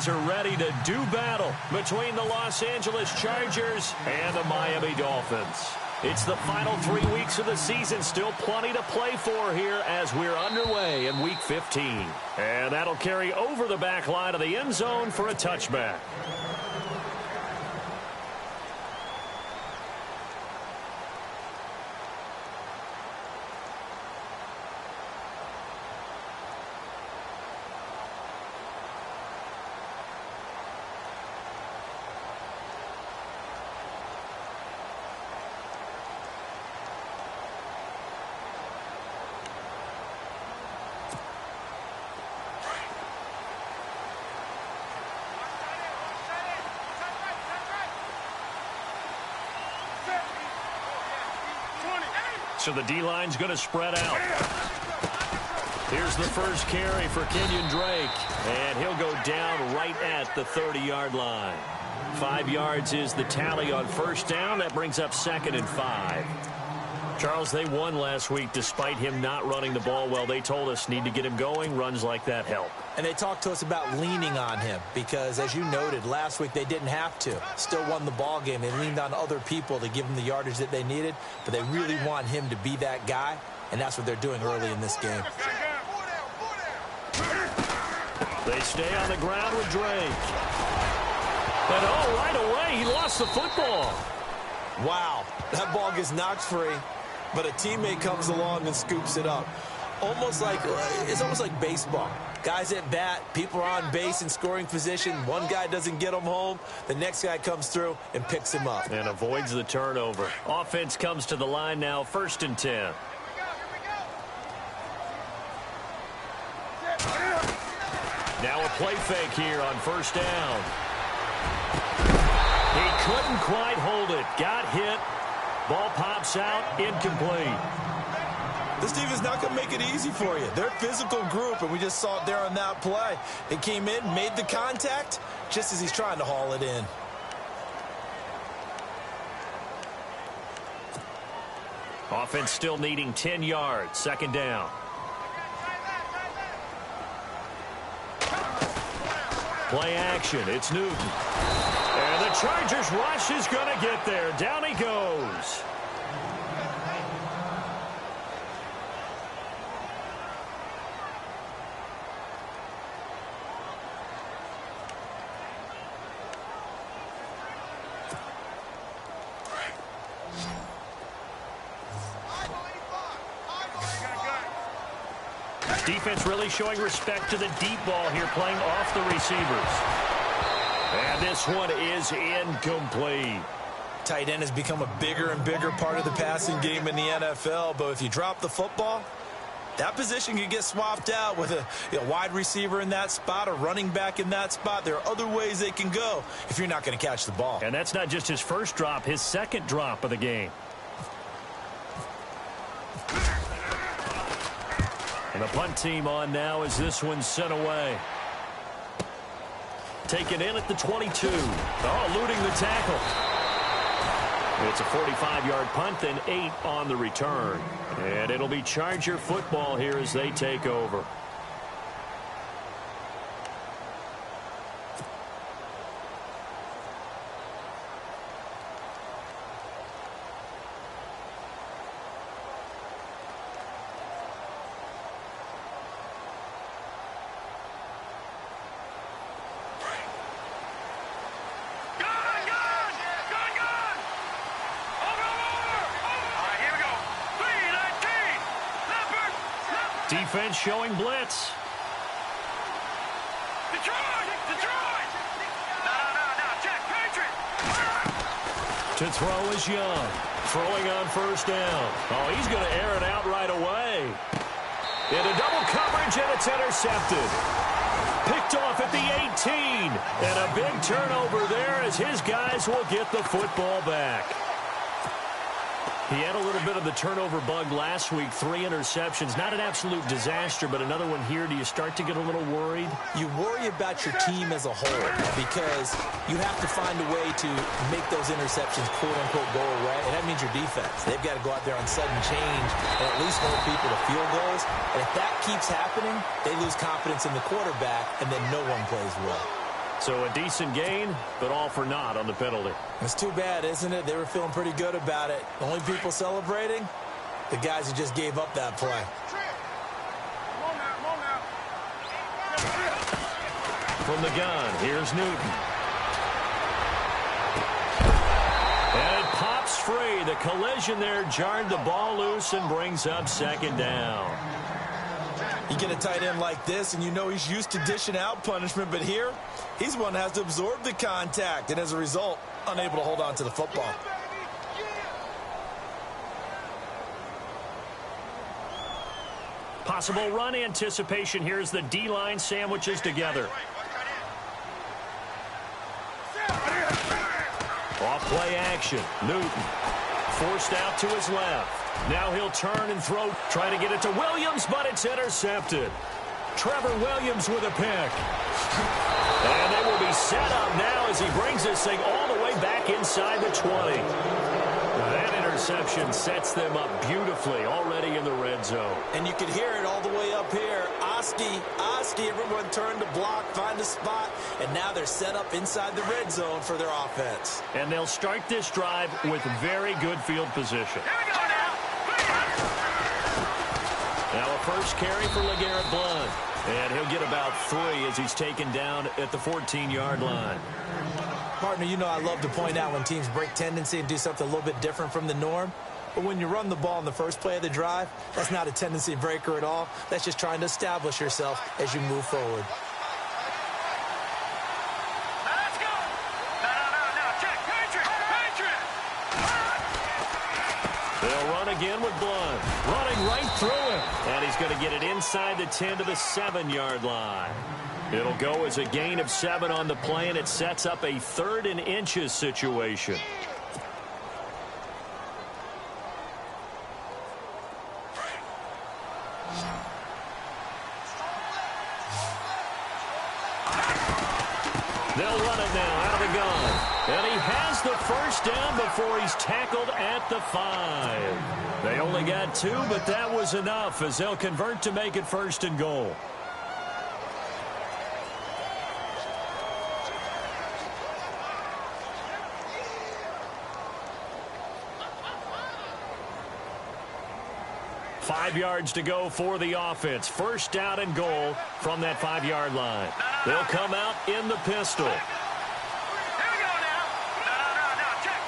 guys are ready to do battle between the Los Angeles Chargers and the Miami Dolphins. It's the final 3 weeks of the season. Still plenty to play for here as we're underway in Week 15. And that'll carry over the back line of the end zone for a touchback. So the D-line's going to spread out. Here's the first carry for Kenyon Drake, and he'll go down right at the 30-yard line. 5 yards is the tally on first down. That brings up 2nd and 5. Charles, they won last week despite him not running the ball well. They told us need to get him going. Runs like that help. And they talked to us about leaning on him because, as you noted, last week they didn't have to. Still won the ball game. They leaned on other people to give them the yardage that they needed, but they really want him to be that guy, and that's what they're doing early in this game. They stay on the ground with Drake. And, oh, right away, he lost the football. Wow, that ball gets knocked free, but a teammate comes along and scoops it up. It's almost like baseball. Guys at bat, people are on base in scoring position. One guy doesn't get him home. The next guy comes through and picks him up. And avoids the turnover. Offense comes to the line now, 1st and 10. Now a play fake here on first down. He couldn't quite hold it. Got hit. Ball pops out, incomplete. This team is not going to make it easy for you. They're a physical group, and we just saw it there on that play. They came in, made the contact, just as he's trying to haul it in. Offense still needing 10 yards. 2nd down. Play action. It's Newton. And the Chargers rush is going to get there. Down he goes. Defense really showing respect to the deep ball here, playing off the receivers. And this one is incomplete. Tight end has become a bigger and bigger part of the passing game in the NFL, but if you drop the football, that position can get swapped out with a wide receiver in that spot, a running back in that spot. There are other ways they can go if you're not going to catch the ball. And that's not just his first drop, his 2nd drop of the game. And the punt team on now as this one's sent away. Taken in at the 22. Oh, eluding the tackle. It's a 45-yard punt, then 8 on the return. And it'll be Charger football here as they take over. Defense showing blitz. Detroit! No, Jack Patriot! To throw is Young. Throwing on first down. Oh, he's going to air it out right away. Into double coverage, and it's intercepted. Picked off at the 18. And a big turnover there as his guys will get the football back. He had a little bit of the turnover bug last week, 3 interceptions. Not an absolute disaster, but another one here. Do you start to get a little worried? You worry about your team as a whole because you have to find a way to make those interceptions, quote-unquote, go away, and that means your defense. They've got to go out there on sudden change and at least hold people to field goals. And if that keeps happening, they lose confidence in the quarterback, and then no one plays well. So a decent gain, but all for naught on the penalty. It's too bad, isn't it? They were feeling pretty good about it. The only people celebrating, the guys who just gave up that play. From the gun, here's Newton. And it pops free. The collision there jarred the ball loose and brings up second down. You get a tight end like this, and you know he's used to dishing out punishment, but here, he's one that has to absorb the contact, and as a result, unable to hold on to the football. Possible run anticipation here as the D-line sandwiches together. Off play action. Newton forced out to his left. Now he'll turn and throw, trying to get it to Williams, but it's intercepted. Trevor Williams with a pick. And they will be set up now as he brings this thing all the way back inside the 20. That interception sets them up beautifully already in the red zone. And you can hear it all the way up here. Oski, everyone turned to block, find a spot, and now they're set up inside the red zone for their offense. And they'll start this drive with very good field position. Now a first carry for LeGarrette Blount. And he'll get about 3 as he's taken down at the 14-yard line. Partner, you know I love to point out when teams break tendency and do something a little bit different from the norm. But when you run the ball in the first play of the drive, that's not a tendency breaker at all. That's just trying to establish yourself as you move forward. Let's go. No. Check. Patriot. They'll run again with Blount. Running right through him. And he's going to get it inside the 10 to the 7-yard line. It'll go as a gain of 7 on the play, and it sets up a 3rd and inches situation. They'll run it now out of the gun. And he has the first down before he's tackled at the 5. They only got 2, but that was enough as they'll convert to make it 1st and goal. Five yards to go for the offense. First down and goal from that 5-yard line. They'll come out in the pistol. Here we go now. No. Check.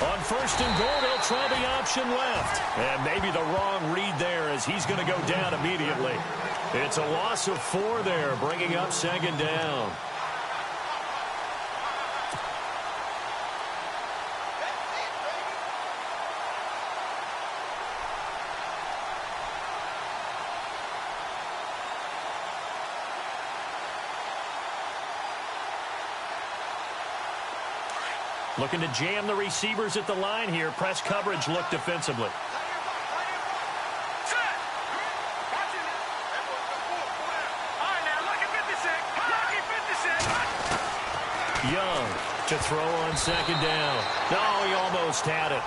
On 1st and goal, they'll try the option left. And maybe the wrong read there as he's going to go down immediately. It's a loss of 4 there, bringing up 2nd down. Looking to jam the receivers at the line here. Press coverage look defensively. Set. Watch it. All right, now, lucky 56. Young to throw on 2nd down. No, he almost had it.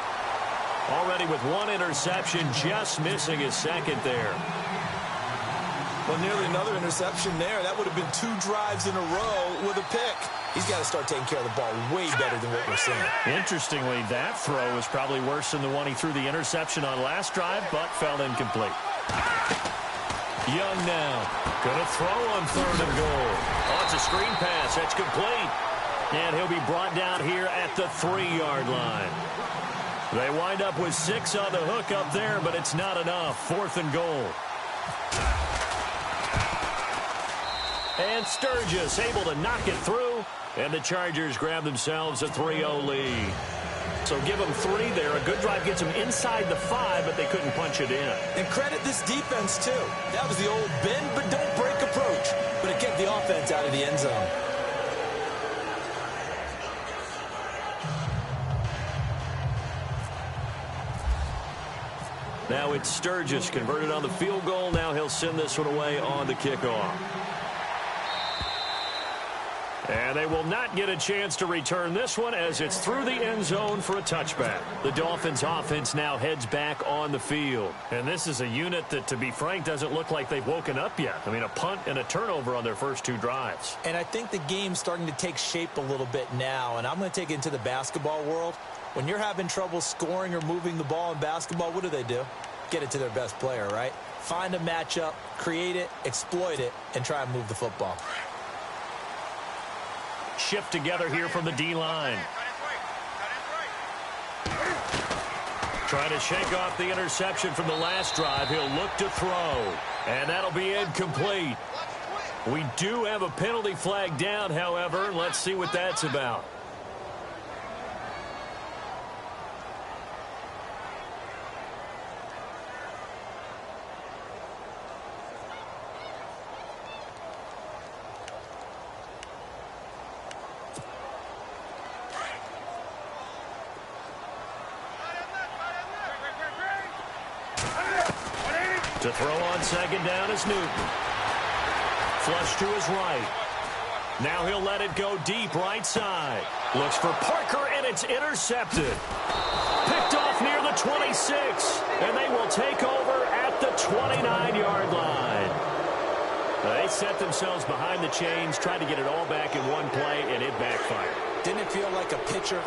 Already with 1 interception, just missing his 2nd there. Well, nearly another interception there. That would have been 2 drives in a row with a pick. He's got to start taking care of the ball way better than what we're seeing. Interestingly, that throw was probably worse than the one he threw the interception on last drive, but fell incomplete. Young now. Going to throw on 3rd and goal. Oh, it's a screen pass. That's complete. And he'll be brought down here at the 3-yard line. They wind up with 6 on the hook up there, but it's not enough. 4th and goal. And Sturgis able to knock it through. And the Chargers grab themselves a 3-0 lead. So give them 3 there. A good drive gets them inside the 5, but they couldn't punch it in. And credit this defense, too. That was the old bend but don't break approach. But it kept the offense out of the end zone. Now it's Sturgis converted on the field goal. Now he'll send this one away on the kickoff. And they will not get a chance to return this one as it's through the end zone for a touchback. The Dolphins offense now heads back on the field. And this is a unit that, to be frank, doesn't look like they've woken up yet. I mean, a punt and a turnover on their first 2 drives. And I think the game's starting to take shape a little bit now. And I'm going to take it into the basketball world. When you're having trouble scoring or moving the ball in basketball, what do? Get it to their best player, right? Find a matchup, create it, exploit it, and try and move the football. Shift together here from the D-line. Trying to shake off the interception from the last drive. He'll look to throw. And that'll be incomplete. We do have a penalty flag down, however. Let's see what that's about. To throw on second down is Newton. Flush to his right. Now he'll let it go deep right side. Looks for Parker, and it's intercepted. Picked off near the 26, and they will take over at the 29-yard line. They set themselves behind the chains, tried to get it all back in one play, and it backfired. Didn't it feel like a pitcher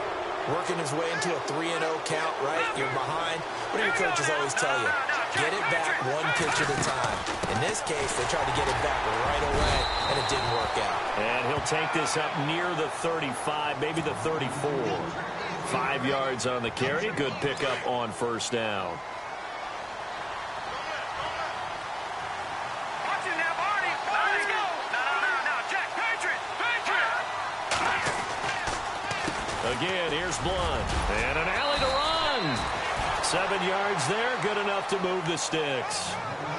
working his way into a 3-0 count, right? You're behind. What do your coaches always tell you? Get it back one pitch at a time. In this case, they tried to get it back right away, and it didn't work out. And he'll take this up near the 35, maybe the 34. 5 yards on the carry. Good pickup on first down. Watch it now, Barney. Let's go. No, Jack. Patriot. Again, here's Blunt. And an alley to run. 7 yards there, good enough to move the sticks.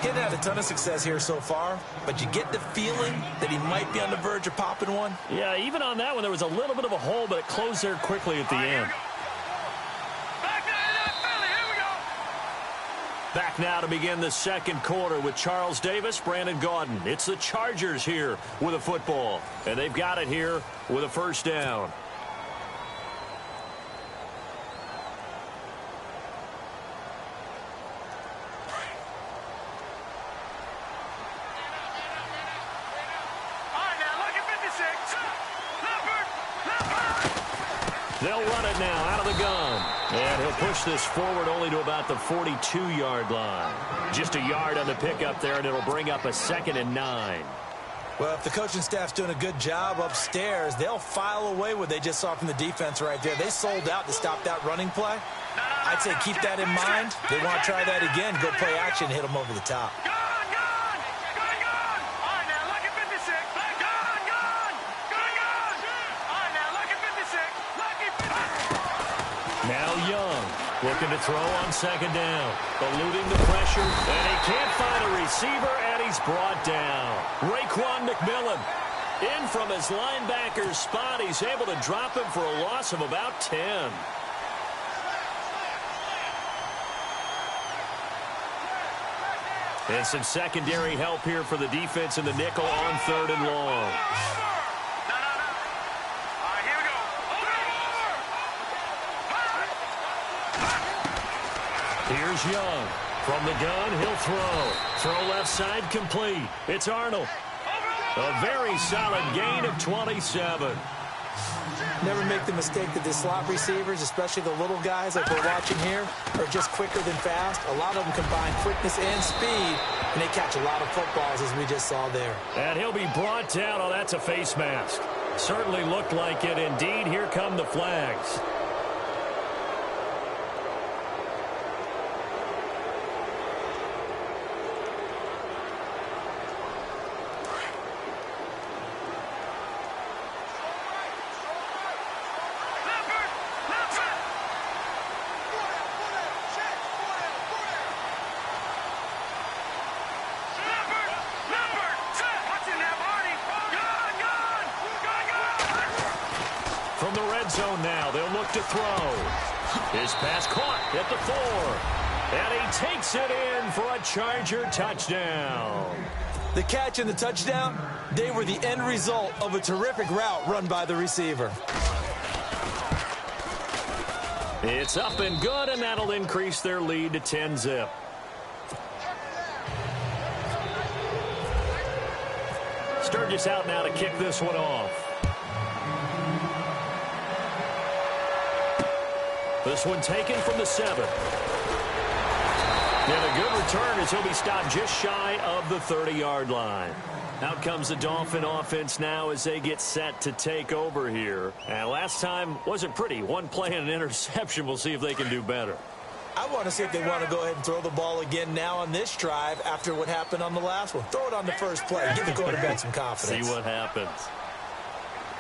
Getting had a ton of success here so far, but you get the feeling that he might be on the verge of popping one. Yeah, even on that one, there was a little bit of a hole, but it closed there quickly at the end. Back now to begin the second quarter with Charles Davis, Brandon Gaudin. It's the Chargers here with a football, and they've got it here with a first down. They'll run it now out of the gun. And he'll push this forward only to about the 42-yard line. Just a yard on the pickup there, and it'll bring up a 2nd and 9. Well, if the coaching staff's doing a good job upstairs, they'll file away what they just saw from the defense right there. They sold out to stop that running play. I'd say keep that in mind. They want to try that again, go play action, hit them over the top. Now Young looking to throw on second down. Eluding the pressure, and he can't find a receiver, and he's brought down. Raekwon McMillan in from his linebacker's spot. He's able to drop him for a loss of about 10. And some secondary help here for the defense in the nickel on 3rd and long. Here's Young. From the gun, he'll throw. Throw left side complete. It's Arnold. A very solid gain of 27. Never make the mistake that the slot receivers, especially the little guys like we're watching here, are just quicker than fast. A lot of them combine quickness and speed, and they catch a lot of footballs, as we just saw there. And he'll be brought down. Oh, that's a face mask. Certainly looked like it. Indeed, here come the flags. From the red zone now, they'll look to throw. His pass caught at the 4. And he takes it in for a Charger touchdown. The catch and the touchdown, they were the end result of a terrific route run by the receiver. It's up and good, and that'll increase their lead to 10-zip. Sturgis out now to kick this one off. This one taken from the 7. And a good return as he'll be stopped just shy of the 30-yard line. Out comes the Dolphin offense now as they get set to take over here. And last time wasn't pretty. One play and an interception. We'll see if they can do better. I want to see if they want to go ahead and throw the ball again now on this drive after what happened on the last one. Throw it on the first play. Give the quarterback some confidence. See what happens.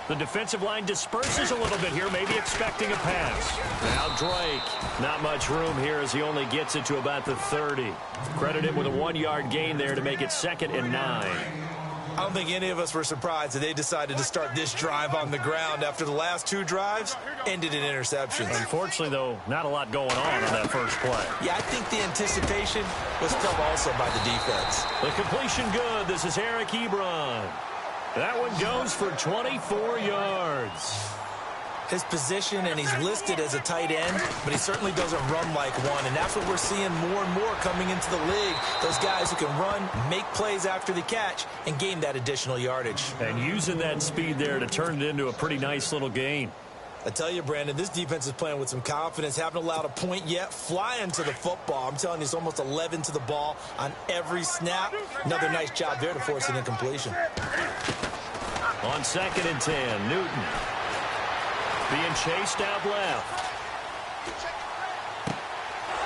The defensive line disperses a little bit here, maybe expecting a pass. Now Drake. Not much room here as he only gets it to about the 30. Credit him with a 1-yard gain there to make it 2nd and 9. I don't think any of us were surprised that they decided to start this drive on the ground after the last 2 drives ended in interceptions. Unfortunately, though, not a lot going on that first play. Yeah, I think the anticipation was felt also by the defense. The completion good. This is RIQ-KING-COBRA. That one goes for 24 yards. His position, and he's listed as a tight end, but he certainly doesn't run like one, and that's what we're seeing more and more coming into the league. Those guys who can run, make plays after the catch, and gain that additional yardage. And using that speed there to turn it into a pretty nice little gain. I tell you, Brandon, this defense is playing with some confidence. Haven't allowed a point yet. Flying to the football. I'm telling you, it's almost 11 to the ball on every snap. Another nice job there to force an incompletion. On 2nd and 10, Newton. Being chased out left.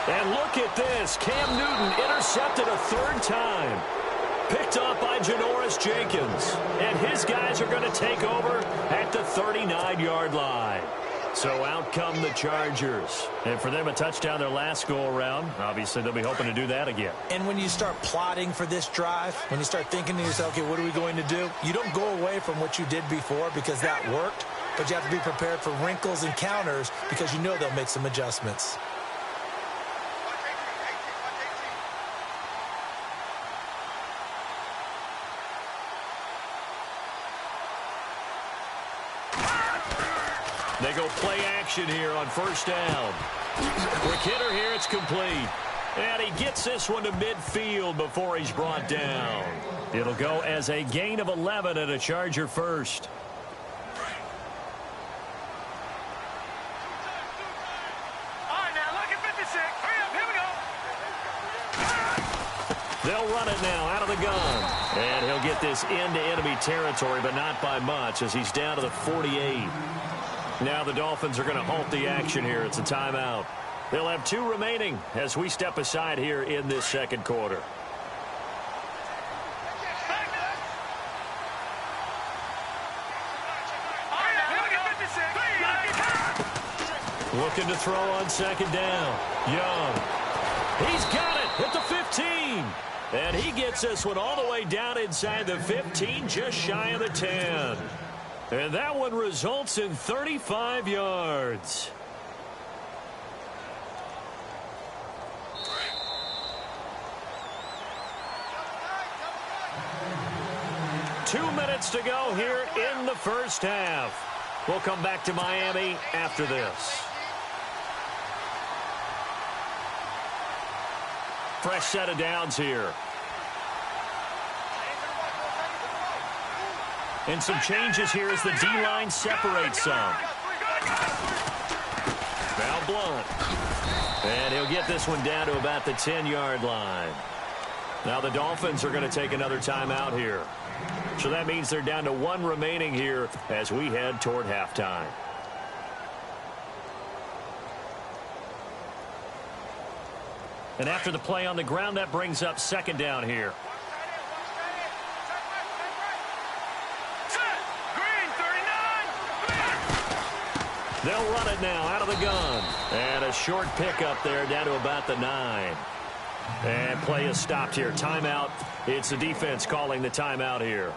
And look at this. Cam Newton intercepted a 3rd time. Picked up by Janoris Jenkins. And his guys are going to take over at the 39-yard line. So out come the Chargers. And for them, a touchdown their last go-around. Obviously, they'll be hoping to do that again. And when you start plotting for this drive, when you start thinking to yourself, okay, what are we going to do? You don't go away from what you did before because that worked. But you have to be prepared for wrinkles and counters because you know they'll make some adjustments. They go play action here on 1st down. Quick hitter here, it's complete. And he gets this one to midfield before he's brought down. It'll go as a gain of 11 and a Charger first. They'll run it now out of the gun. And he'll get this into enemy territory, but not by much as he's down to the 48. Now the Dolphins are going to halt the action here. It's a timeout. They'll have 2 remaining as we step aside here in this 2nd quarter. Looking to throw on 2nd down. Young. He's got it at the 15. And he gets this one all the way down inside the 15, just shy of the 10. And that one results in 35 yards. Two minutes to go here in the first half. We'll come back to Miami after this. Fresh set of downs here. And some changes here as the D-line separates some. Now Blunt. And he'll get this one down to about the 10-yard line. Now the Dolphins are going to take another timeout here. So that means they're down to 1 remaining here as we head toward halftime. And after the play on the ground, that brings up 2nd down here. They'll run it now out of the gun. And a short pickup there down to about the 9. And play is stopped here. Timeout. It's the defense calling the timeout here.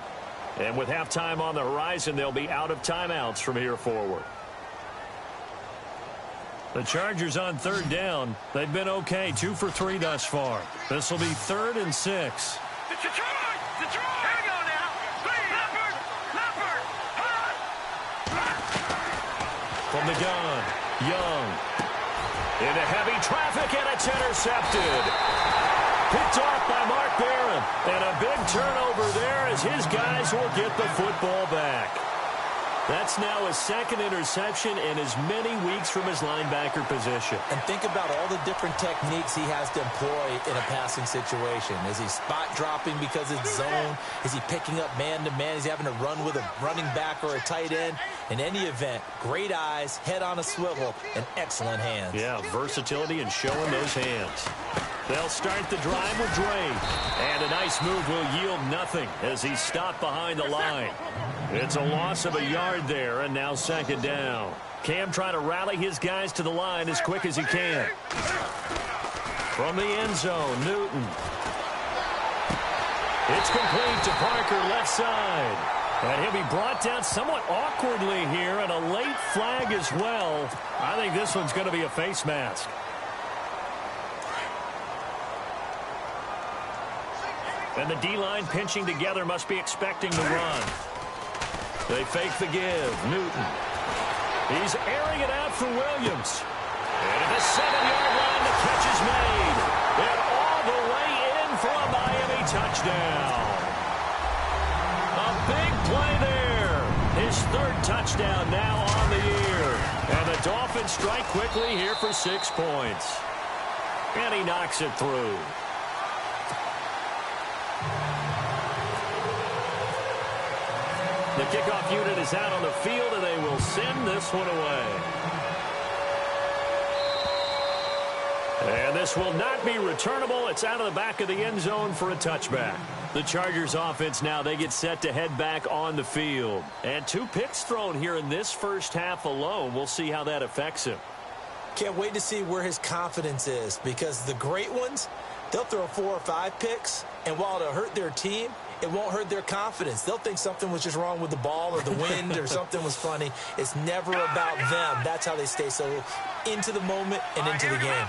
And with halftime on the horizon, they'll be out of timeouts from here forward. The Chargers on 3rd down. They've been okay. 2 for 3 thus far. This will be 3rd and 6. Here we go now. Leopard. Leopard. From the gun, Young. Into heavy traffic, and it's intercepted. Picked off by Mark Barron. And a big turnover there as his guys will get the football back. That's now his second interception in as many weeks from his linebacker position. And think about all the different techniques he has to employ in a passing situation. Is he spot dropping because it's zone? Is he picking up man-to-man? Is he having to run with a running back or a tight end? In any event, great eyes, head on a swivel, and excellent hands. Yeah, versatility and showing those hands. They'll start the drive with Dre. And a nice move will yield nothing as he's stopped behind the line. It's a loss of a yard there, and now second down. Cam trying to rally his guys to the line as quick as he can. From the end zone, Newton. It's complete to Parker, left side. And he'll be brought down somewhat awkwardly here, and a late flag as well. I think this one's going to be a face mask. And the D-line pinching together must be expecting the run. They fake the give. Newton. He's airing it out for Williams. And at the 7-yard line, the catch is made. And all the way in for a Miami touchdown. A big play there. His third touchdown now on the year. And the Dolphins strike quickly here for 6 points. And he knocks it through. The kickoff unit is out on the field, and they will send this one away. And this will not be returnable. It's out of the back of the end zone for a touchback. The Chargers offense now, they get set to head back on the field. And 2 picks thrown here in this first half alone. We'll see how that affects him. Can't wait to see where his confidence is, because the great ones, they'll throw 4 or 5 picks, and while it'll hurt their team, it won't hurt their confidence. They'll think something was just wrong with the ball or the wind or something was funny. It's never about them. That's how they stay so into the moment and into the game.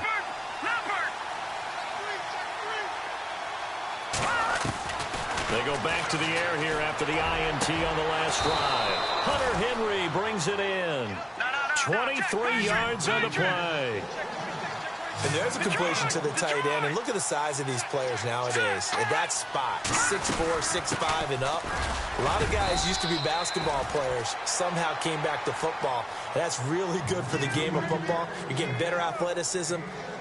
They go back to the air here after the INT on the last drive. Hunter Henry brings it in. 23 yards on the play. And there's a completion to the tight end. And look at the size of these players nowadays. At that spot, 6'4", 6'5", and up. A lot of guys used to be basketball players, somehow came back to football. And that's really good for the game of football. You're getting better athleticism,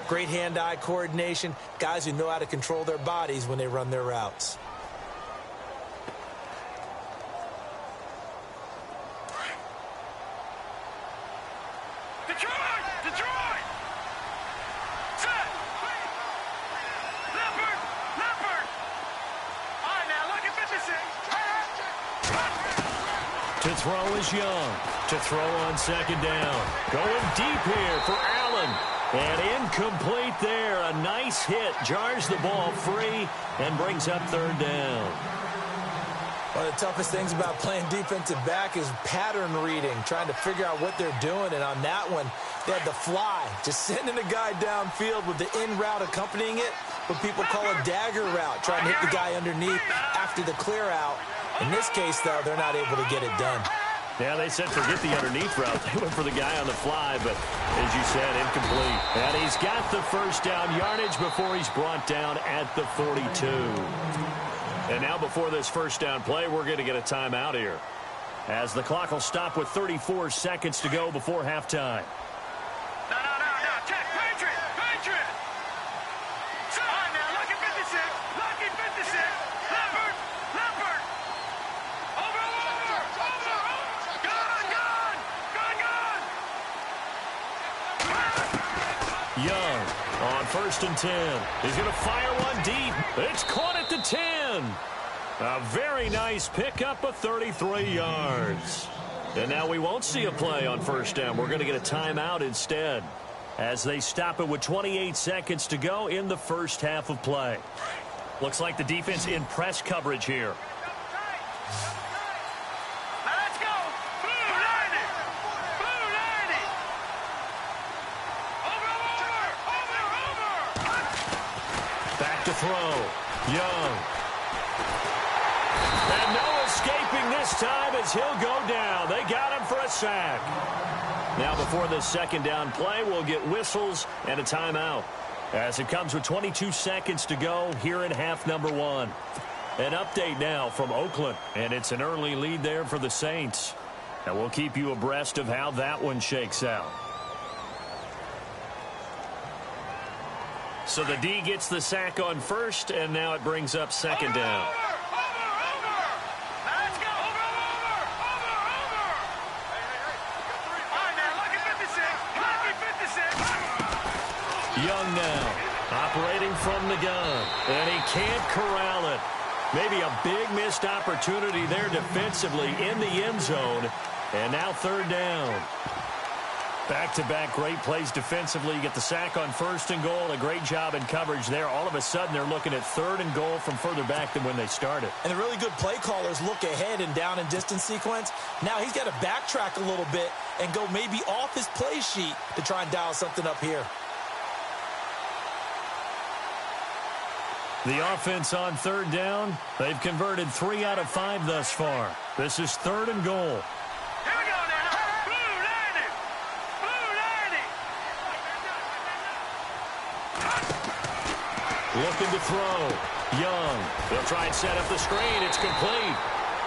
great hand-eye coordination, guys who know how to control their bodies when they run their routes. To throw is Young. To throw on second down. Going deep here for Allen. And incomplete there. A nice hit. Jars the ball free and brings up third down. One of the toughest things about playing defensive back is pattern reading, trying to figure out what they're doing. And on that one, they had the fly, just sending a guy downfield with the in route accompanying it, what people call a dagger route, trying to hit the guy underneath after the clear out. In this case, though, they're not able to get it done. Yeah, they said forget the underneath route. They went for the guy on the fly, but as you said, incomplete. And he's got the first down yardage before he's brought down at the 42. And now before this first down play, we're going to get a timeout here, as the clock will stop with 34 seconds to go before halftime. No. Check. Patriot. All right, now, lucky 56. Leopard. Over. Gun. Young on 1st and 10. He's going to fire one deep. It's caught at the 10. A very nice pickup of 33 yards. And now we won't see a play on first down. We're going to get a timeout instead, as they stop it with 28 seconds to go in the first half of play. Looks like the defense in press coverage here. Now let's go. Blue 90. Over. Back to throw. Young. escaping this time as he'll go down. They got him for a sack. Now before this second down play, we'll get whistles and a timeout, as it comes with 22 seconds to go here in half number one. An update now from Oakland, and it's an early lead there for the Saints. And we'll keep you abreast of how that one shakes out. So the D gets the sack on first, and now it brings up second down. Young now, operating from the gun, and he can't corral it. Maybe a big missed opportunity there defensively in the end zone, and now third down. Back-to-back great plays defensively. You get the sack on first and goal, a great job in coverage there. All of a sudden, they're looking at third and goal from further back than when they started. And the really good play callers look ahead and down and distance sequence. Now he's got to backtrack a little bit and go maybe off his play sheet to try and dial something up here. The offense on third down, they've converted 3 out of 5 thus far. This is third and goal. Here we go now. Blue landing. Blue landing. Looking to throw. Young. They'll try and set up the screen. It's complete.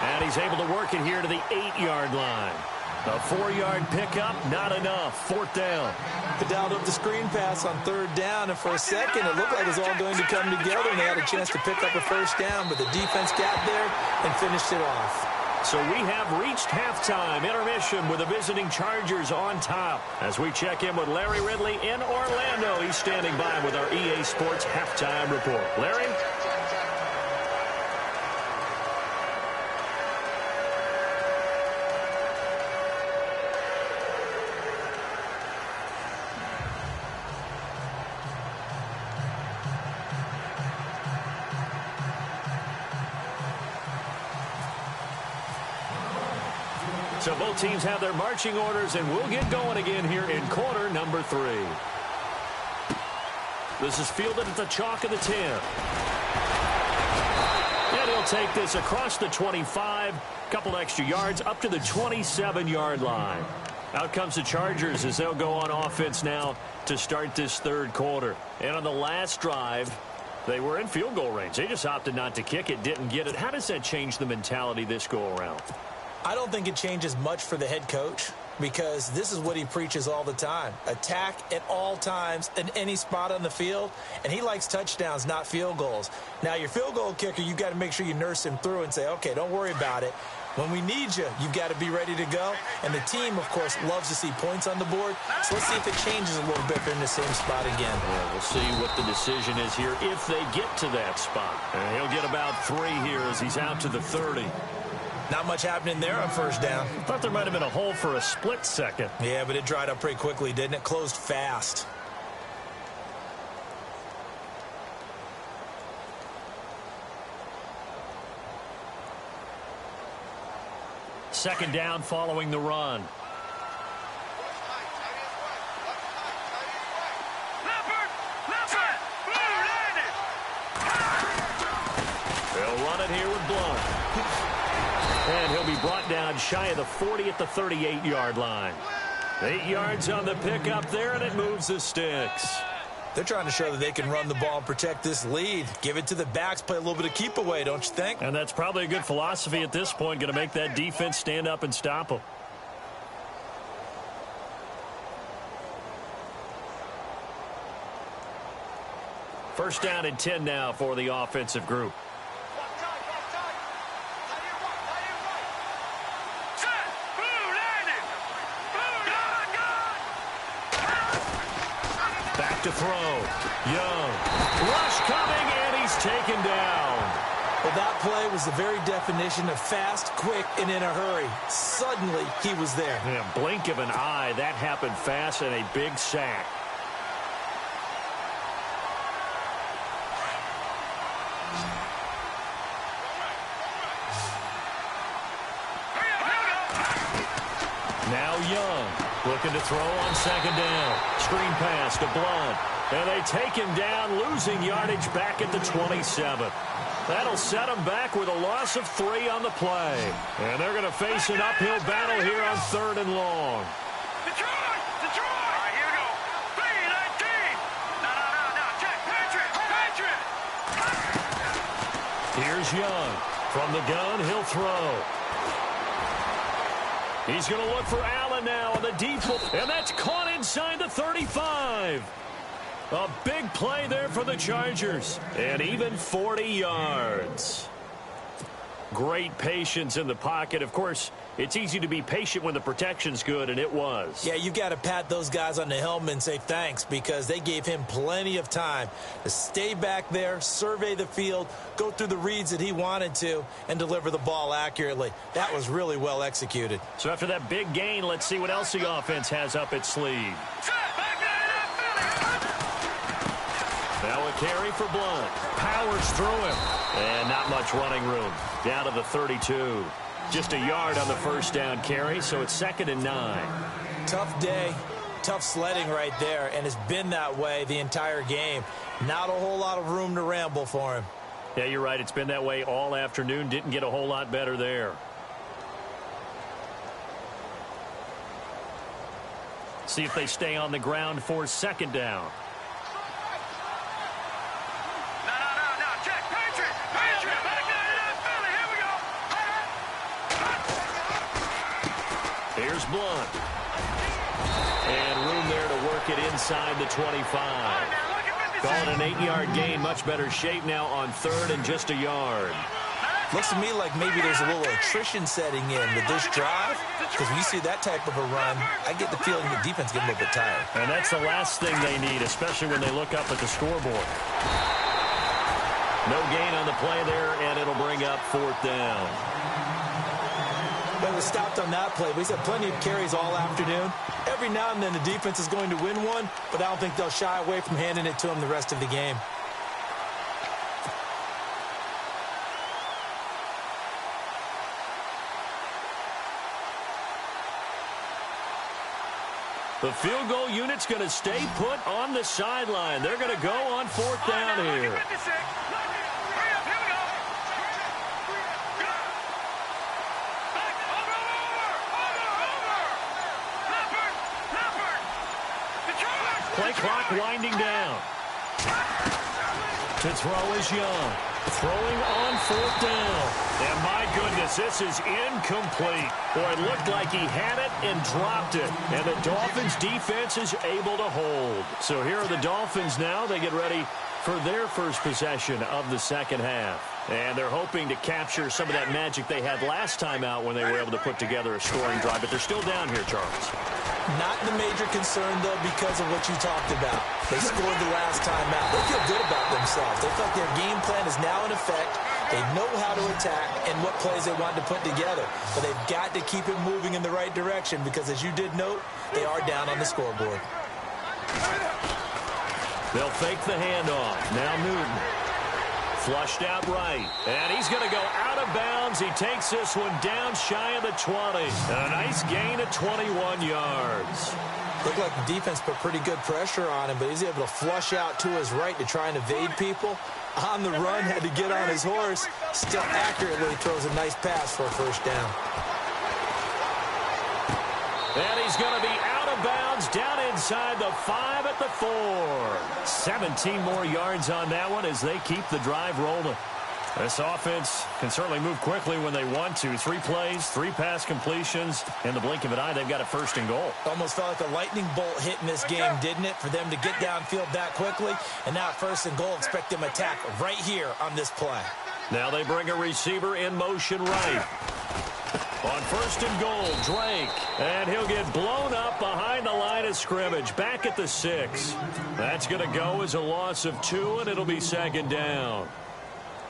And he's able to work it here to the 8-yard line. A 4-yard pickup, not enough. Fourth down. They dialed up the screen pass on third down, and for a second it looked like it was all going to come together, and they had a chance to pick up a first down, but the defense got there and finished it off. So we have reached halftime intermission with the visiting Chargers on top. As we check in with Larry Ridley in Orlando, he's standing by with our EA Sports halftime report. Larry? So both teams have their marching orders, and we'll get going again here in quarter number 3. This is fielded at the chalk of the 10. And he'll take this across the 25, couple extra yards, up to the 27-yard line. Out comes the Chargers as they'll go on offense now to start this third quarter. And on the last drive, they were in field goal range. They just opted not to kick it, didn't get it. How does that change the mentality this go-around? I don't think it changes much for the head coach, because this is what he preaches all the time. Attack at all times in any spot on the field, and he likes touchdowns, not field goals. Now, your field goal kicker, you've got to make sure you nurse him through and say, okay, don't worry about it. When we need you, you've got to be ready to go. And the team, of course, loves to see points on the board. So let's see if it changes a little bit if they're in the same spot again. Yeah, we'll see what the decision is here if they get to that spot. And he'll get about 3 here as he's out to the 30. Not much happening there on first down. Thought there might have been a hole for a split second. Yeah, but it dried up pretty quickly, didn't it? Closed fast. Second down following the run. They'll run it here with Blunt. And he'll be brought down shy of the 40 at the 38-yard line. 8 yards on the pickup there, and it moves the sticks. They're trying to show that they can run the ball and protect this lead. Give it to the backs, play a little bit of keep away, don't you think? And that's probably a good philosophy at this point, going to make that defense stand up and stop them. First down and 10 now for the offensive group. Back to throw. Young. Rush coming, and he's taken down. Well, that play was the very definition of fast, quick, and in a hurry. Suddenly, he was there. Yeah, blink of an eye. That happened fast, and a big sack. Now Young looking to throw on second down. Screen pass to Blunt. And they take him down, losing yardage back at the 27. That'll set them back with a loss of 3 on the play. And they're going to face an uphill battle here on 3rd and long. Detroit! Detroit! All right, here we go. 3-19. No. Check. Patriot! Here's Young. From the gun, he'll throw. He's going to look for Allen now on the deep. And that's caught inside the 35. A big play there for the Chargers. And even 40 yards. Great patience in the pocket. Of course, it's easy to be patient when the protection's good, and it was. Yeah, you got to pat those guys on the helmet and say thanks because they gave him plenty of time to stay back there, survey the field, go through the reads that he wanted to, and deliver the ball accurately. That was really well executed. So after that big gain, let's see what else the offense has up its sleeve. Now a carry for Blunt. Powers through him. And not much running room. Down to the 32. Just a yard on the first down carry, so it's 2nd and 9. Tough day, tough sledding right there, and it's been that way the entire game. Not a whole lot of room to ramble for him. Yeah, you're right. It's been that way all afternoon. Didn't get a whole lot better there. See if they stay on the ground for 2nd down. No. Check. Patriot! Back in Philly. Here we go. Here's Blunt. And room there to work it inside the 25. Calling an 8-yard gain. Much better shape now on 3rd and just a yard. Looks to me like maybe there's a little attrition setting in with this drive, because when you see that type of a run, I get the feeling the defense getting a little bit tired. And that's the last thing they need, especially when they look up at the scoreboard. No gain on the play there, and it'll bring up 4th down. But it was stopped on that play. But he's had plenty of carries all afternoon. Every now and then the defense is going to win one, but I don't think they'll shy away from handing it to him the rest of the game. The field goal unit's going to stay put on the sideline. They're going to go on 4th down here. Play clock winding down. To throw is Young. Throwing on 4th down. And my goodness, this is incomplete. Boy, it looked like he had it and dropped it. And the Dolphins defense is able to hold. So here are the Dolphins now. They get ready for their first possession of the 2nd half. And they're hoping to capture some of that magic they had last time out when they were able to put together a scoring drive. But they're still down here, Charles. Not the major concern, though, because of what you talked about. They scored the last time out. They feel good about themselves. They feel like their game plan is now in effect. They know how to attack and what plays they want to put together. But they've got to keep it moving in the right direction because, as you did note, they are down on the scoreboard. They'll fake the handoff. Now Newton. Flushed out right. And he's going to go out of bounds. He takes this one down shy of the 20. And a nice gain of 21 yards. Looked like the defense put pretty good pressure on him, but he's able to flush out to his right to try and evade people. On the run, had to get on his horse. Still accurately throws a nice pass for a 1st down. And he's going to be out of bounds down inside the 5 at the 4. 17 more yards on that one as they keep the drive rolling. This offense can certainly move quickly when they want to. 3 plays, 3 pass completions. In the blink of an eye, they've got a 1st and goal. Almost felt like a lightning bolt hit in this game, didn't it? For them to get downfield that quickly. And now 1st and goal, expect them to attack right here on this play. Now they bring a receiver in motion right. On 1st and goal, Drake. And he'll get blown up behind the line of scrimmage. Back at the 6. That's going to go as a loss of 2, and it'll be 2nd down.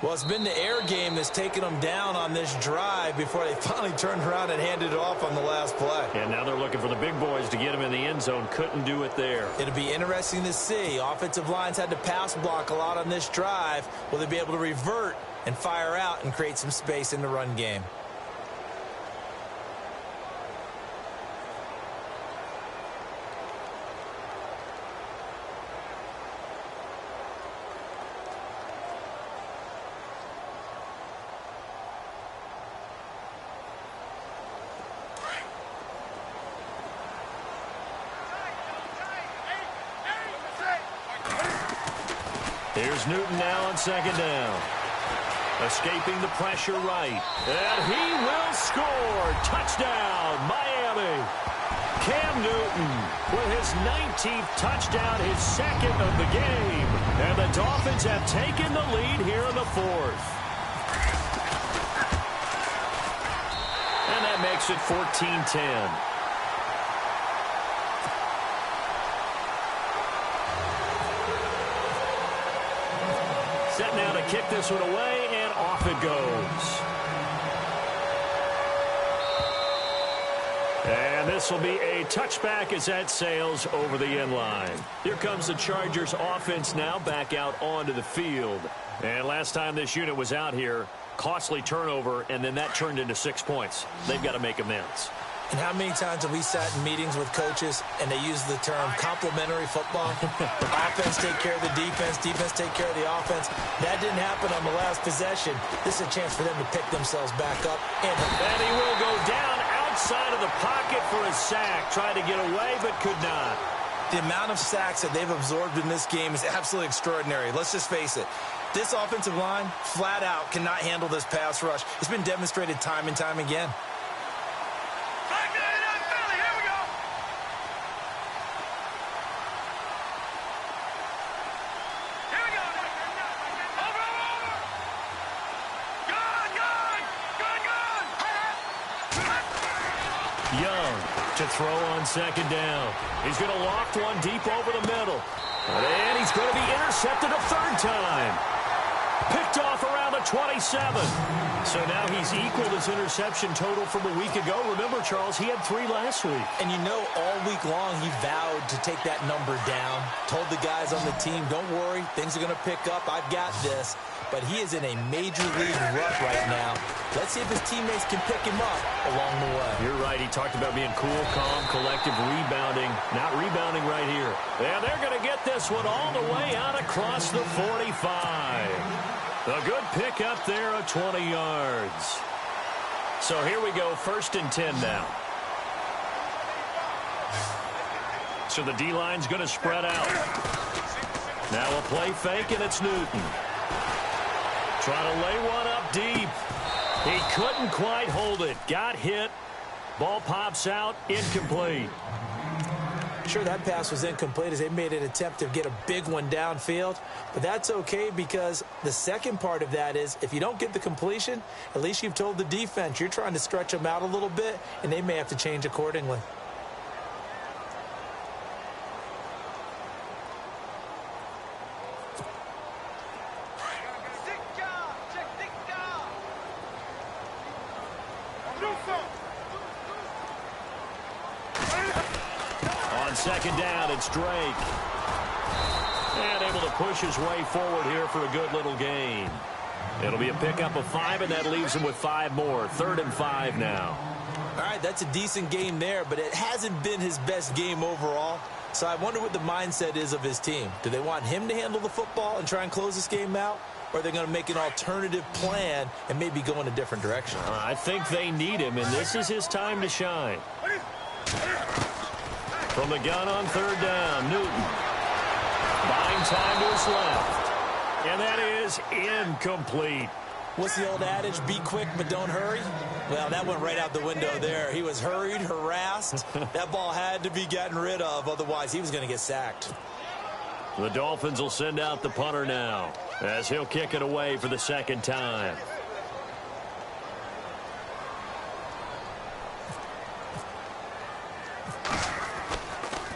Well, it's been the air game that's taken them down on this drive before they finally turned around and handed it off on the last play. And now they're looking for the big boys to get him in the end zone. Couldn't do it there. It'll be interesting to see. Offensive lines had to pass block a lot on this drive. Will they be able to revert and fire out and create some space in the run game? Here's Newton now on second down. Escaping the pressure right. And he will score. Touchdown, Miami. Cam Newton with his 19th touchdown, his second of the game. And the Dolphins have taken the lead here in the fourth. And that makes it 14-10. Set now to kick this one away, and off it goes. And this will be a touchback as that sails over the end line. Here comes the Chargers offense now back out onto the field. And last time this unit was out here, costly turnover, and then that turned into 6 points. They've got to make amends. And how many times have we sat in meetings with coaches and they use the term complementary football? Offense take care of the defense, defense take care of the offense. That didn't happen on the last possession. This is a chance for them to pick themselves back up. And he will go down outside of the pocket for a sack. Tried to get away, but could not. The amount of sacks that they've absorbed in this game is absolutely extraordinary. Let's just face it. This offensive line, flat out, cannot handle this pass rush. It's been demonstrated time and time again. To throw on second down. He's going to loft one deep over the middle. And he's going to be intercepted a third time. Picked off around the 27. So now he's equaled his interception total from a week ago. Remember, Charles, he had 3 last week. And you know, all week long he vowed to take that number down. Told the guys on the team, don't worry, things are going to pick up. I've got this. But he is in a major league rut right now. Let's see if his teammates can pick him up along the way. You're right. He talked about being cool, calm, collective, rebounding. Not rebounding right here. Yeah, they're going to get this one all the way out across the 45. A good pick up there of 20 yards. So here we go, 1st and 10 now. So the D-line's going to spread out. Now a play fake, and it's Newton. Trying to lay one up deep. He couldn't quite hold it. Got hit. Ball pops out. Incomplete. Sure, that pass was incomplete as they made an attempt to get a big one downfield. But that's okay because the second part of that is if you don't get the completion, at least you've told the defense you're trying to stretch them out a little bit, and they may have to change accordingly. Second down, it's Drake. And able to push his way forward here for a good little gain. It'll be a pickup of 5, and that leaves him with 5 more. 3rd and 5 now. All right, that's a decent game there, but it hasn't been his best game overall. So I wonder what the mindset is of his team. Do they want him to handle the football and try and close this game out? Or are they going to make an alternative plan and maybe go in a different direction? I think they need him, and this is his time to shine. From the gun on 3rd down, Newton. Buying time to his left. And that is incomplete. What's the old adage? Be quick, but don't hurry? Well, that went right out the window there. He was hurried, harassed. That ball had to be gotten rid of. Otherwise, he was going to get sacked. The Dolphins will send out the punter now as he'll kick it away for the 2nd time.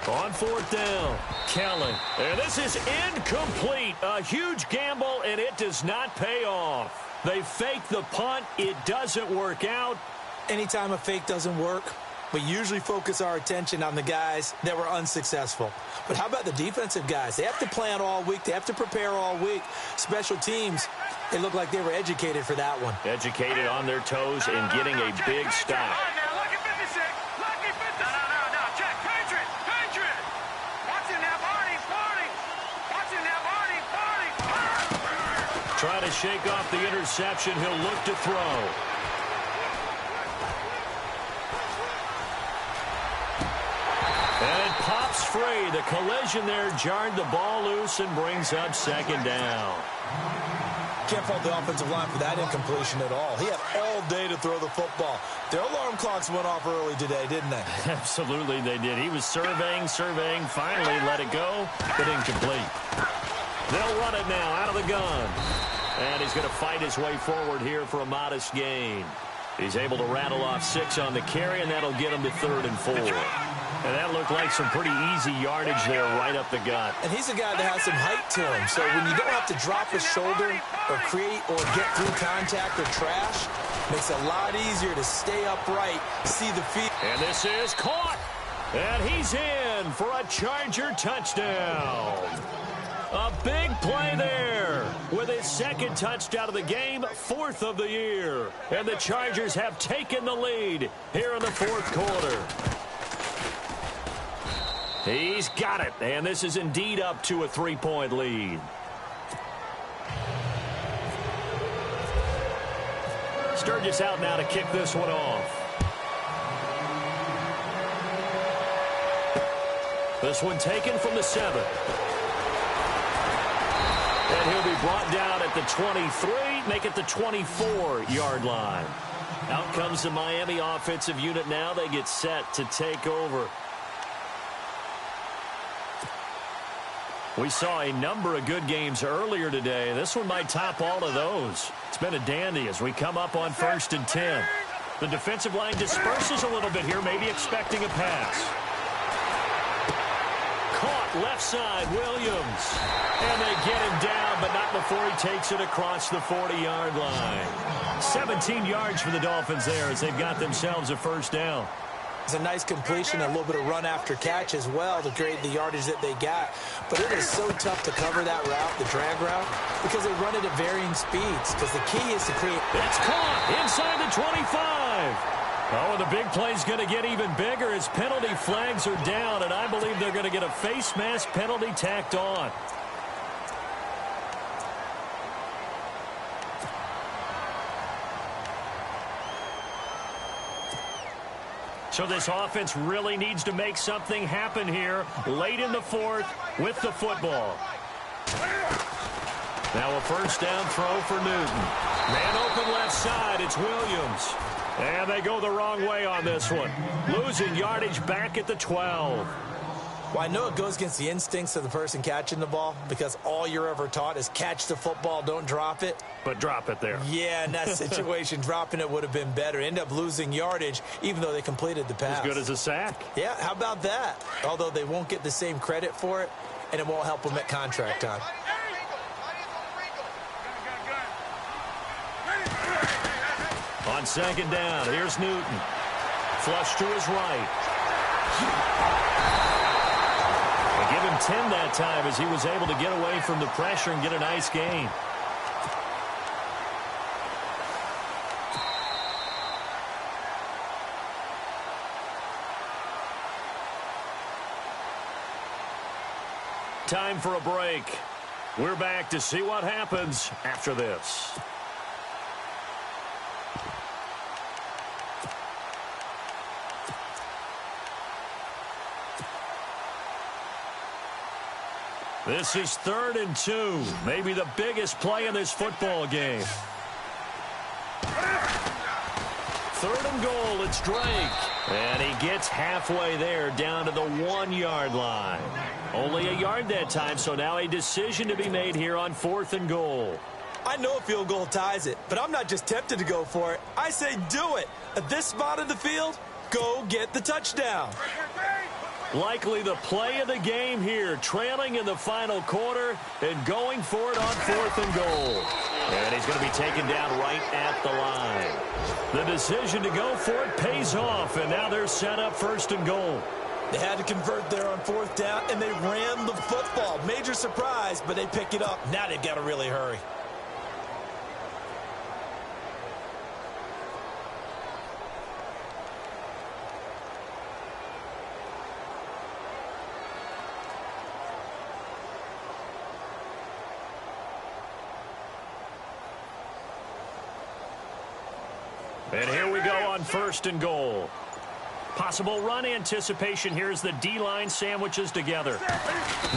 On 4th down, Kelly. And this is incomplete. A huge gamble, and it does not pay off. They fake the punt. It doesn't work out. Anytime a fake doesn't work, we usually focus our attention on the guys that were unsuccessful. But how about the defensive guys? They have to plan all week. They have to prepare all week. Special teams, they look like they were educated for that one. Educated on their toes and getting a big stop. Trying to shake off the interception. He'll look to throw. And it pops free. The collision there jarred the ball loose and brings up second down. Can't fault the offensive line for that incompletion at all. He had all day to throw the football. Their alarm clocks went off early today, didn't they? Absolutely they did. He was surveying, finally let it go, but incomplete. They'll run it now out of the gun. And he's going to fight his way forward here for a modest gain. He's able to rattle off 6 on the carry, and that'll get him to 3rd and 4. And that looked like some pretty easy yardage there right up the gut. And he's a guy that has some height to him. So when you don't have to drop his shoulder or create or get through contact or trash, makes it a lot easier to stay upright, see the field. And this is caught. And he's in for a Charger touchdown. A big play there with his 2nd touchdown of the game, 4th of the year. And the Chargers have taken the lead here in the 4th quarter. He's got it, and this is indeed up to a 3-point lead. Sturgis out now to kick this one off. This one taken from the 7. And he'll be brought down at the 23, make it the 24-yard line. Out comes the Miami offensive unit now. They get set to take over. We saw a number of good games earlier today. This one might top all of those. It's been a dandy as we come up on 1st and 10. The defensive line disperses a little bit here, maybe expecting a pass. Caught left side, Williams. And they get him down, but not before he takes it across the 40-yard line. 17 yards for the Dolphins there as they've got themselves a 1st down. It's a nice completion, a little bit of run after catch as well to create the yardage that they got. But it is so tough to cover that route, the drag route, because they run it at varying speeds. Because the key is to create... It's caught inside the 25. Oh, and the big play's going to get even bigger as penalty flags are down, and I believe they're going to get a face mask penalty tacked on. So this offense really needs to make something happen here late in the 4th with the football. Now a 1st down throw for Newton. Man open left side, it's Williams. And they go the wrong way on this one. Losing yardage back at the 12. Well, I know it goes against the instincts of the person catching the ball because all you're ever taught is catch the football, don't drop it. But drop it there. Yeah, in that situation, dropping it would have been better. End up losing yardage, even though they completed the pass. As good as a sack. Yeah, how about that? Although they won't get the same credit for it, and it won't help them at contract time. On 2nd down, here's Newton. Flush to his right. They give him 10 that time as he was able to get away from the pressure and get a nice gain. Time for a break. We're back to see what happens after this. This is 3rd and 2. Maybe the biggest play in this football game. 3rd and goal, it's Drake. And he gets halfway there down to the 1-yard line. Only a yard that time, so now a decision to be made here on 4th and goal. I know a field goal ties it, but I'm not just tempted to go for it. I say do it. At this spot of the field, go get the touchdown. Likely the play of the game here, trailing in the final quarter and going for it on 4th and goal. And he's going to be taken down right at the line. The decision to go for it pays off, and now they're set up 1st and goal. They had to convert there on 4th down, and they ran the football. Major surprise, but they pick it up. Now they've got to really hurry. And here we go on 1st and goal. Possible run anticipation here as the D-line sandwiches together.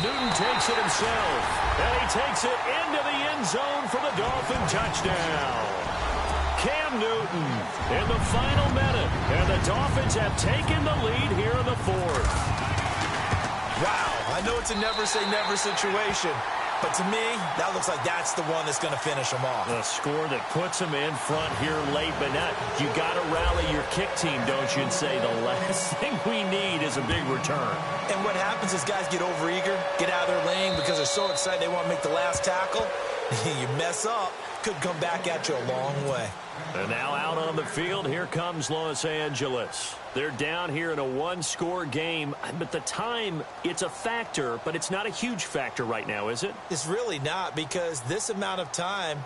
Newton takes it himself, and he takes it into the end zone for the Dolphin touchdown. Cam Newton in the final minute, and the Dolphins have taken the lead here in the fourth. Wow, I know it's a never-say-never situation, but to me, that looks like that's the one that's going to finish them off. A score that puts them in front here late, but not. You got to rally your kick team, don't you, and say the last thing we need is a big return. And what happens is guys get overeager, get out of their lane because they're so excited they want to make the last tackle. You mess up, could come back at you a long way. And now out on the field, here comes Los Angeles. They're down here in a one-score game, but the time, it's a factor, but it's not a huge factor right now, is it? It's really not, because this amount of time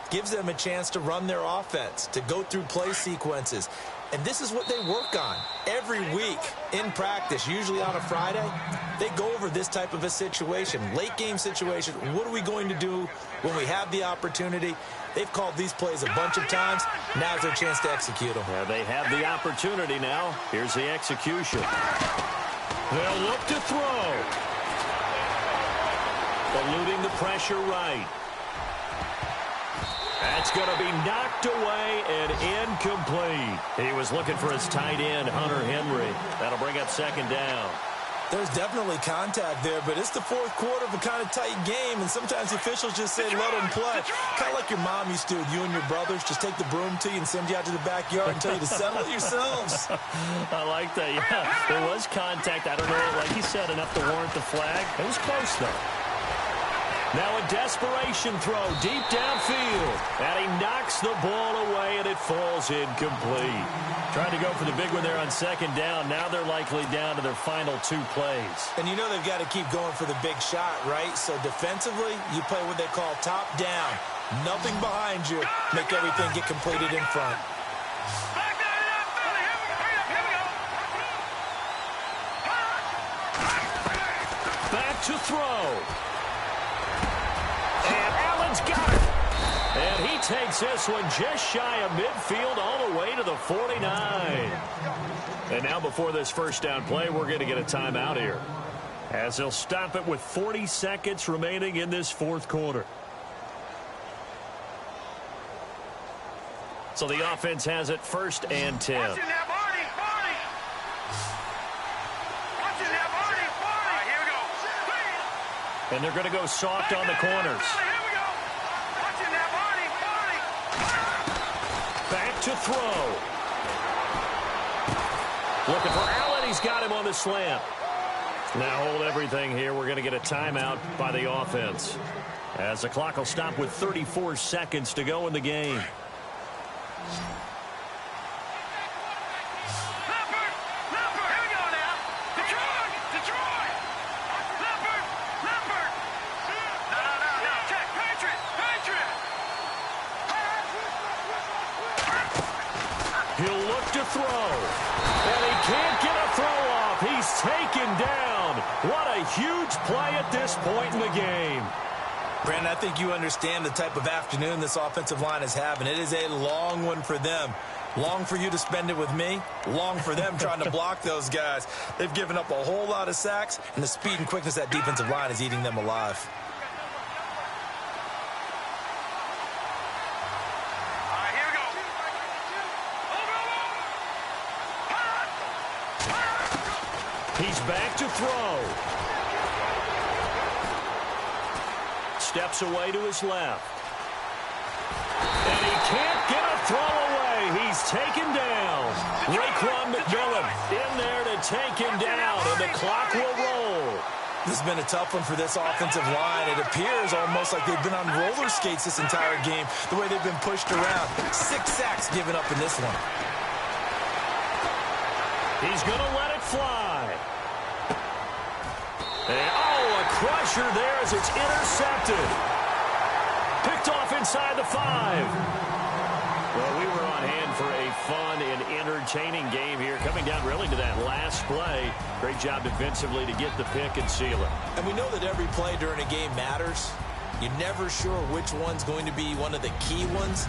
gives them a chance to run their offense, to go through play sequences. And this is what they work on every week in practice, usually on a Friday. They go over this type of a situation, late game situation. What are we going to do when we have the opportunity? They've called these plays a bunch of times. Now's their chance to execute them. Yeah, they have the opportunity now. Here's the execution. They'll look to throw. Eluding the pressure right. That's going to be knocked away and incomplete. He was looking for his tight end, Hunter Henry. That'll bring up second down. There's definitely contact there, but it's the fourth quarter of a kind of tight game, and sometimes the officials just say let them play. Kind of like your mom used to with you and your brothers. Just take the broom to you and send you out to the backyard and tell you to settle it yourselves. I like that, yeah. There was contact. I don't know, like you said, enough to warrant the flag. It was close, though. Now a desperation throw deep downfield. And he knocks the ball away, and it falls incomplete. Trying to go for the big one there on second down. Now they're likely down to their final two plays. And you know they've got to keep going for the big shot, right? So defensively, you play what they call top down. Nothing behind you. Make everything get completed in front. Back to throw. And Allen's got it. And he takes this one just shy of midfield all the way to the 49. And now before this first down play, we're going to get a timeout here, as they'll stop it with 40 seconds remaining in this fourth quarter. So the offense has it first and 10. And they're going to go soft on the corners. Back to throw. Looking for Allen. He's got him on the slant. Now hold everything here. We're going to get a timeout by the offense, as the clock will stop with 34 seconds to go in the game. He'll look to throw, and he can't get a throw off. He's taken down. What a huge play at this point in the game. Brandon, I think you understand the type of afternoon this offensive line is having. It is a long one for them. Long for you to spend it with me. Long for them trying to block those guys. They've given up a whole lot of sacks, and the speed and quickness of that defensive line is eating them alive. He's back to throw. Steps away to his left. And he can't get a throw away. He's taken down. RIQ-KING-COBRA in there to take him down, and the clock will roll. This has been a tough one for this offensive line. It appears almost like they've been on roller skates this entire game, the way they've been pushed around. 6 sacks given up in this one. He's going to let it fly. And, oh, a crusher there as it's intercepted. Picked off inside the 5. Well, we were on hand for a fun and entertaining game here, coming down really to that last play. Great job defensively to get the pick and seal it. And we know that every play during a game matters. You're never sure which one's going to be one of the key ones.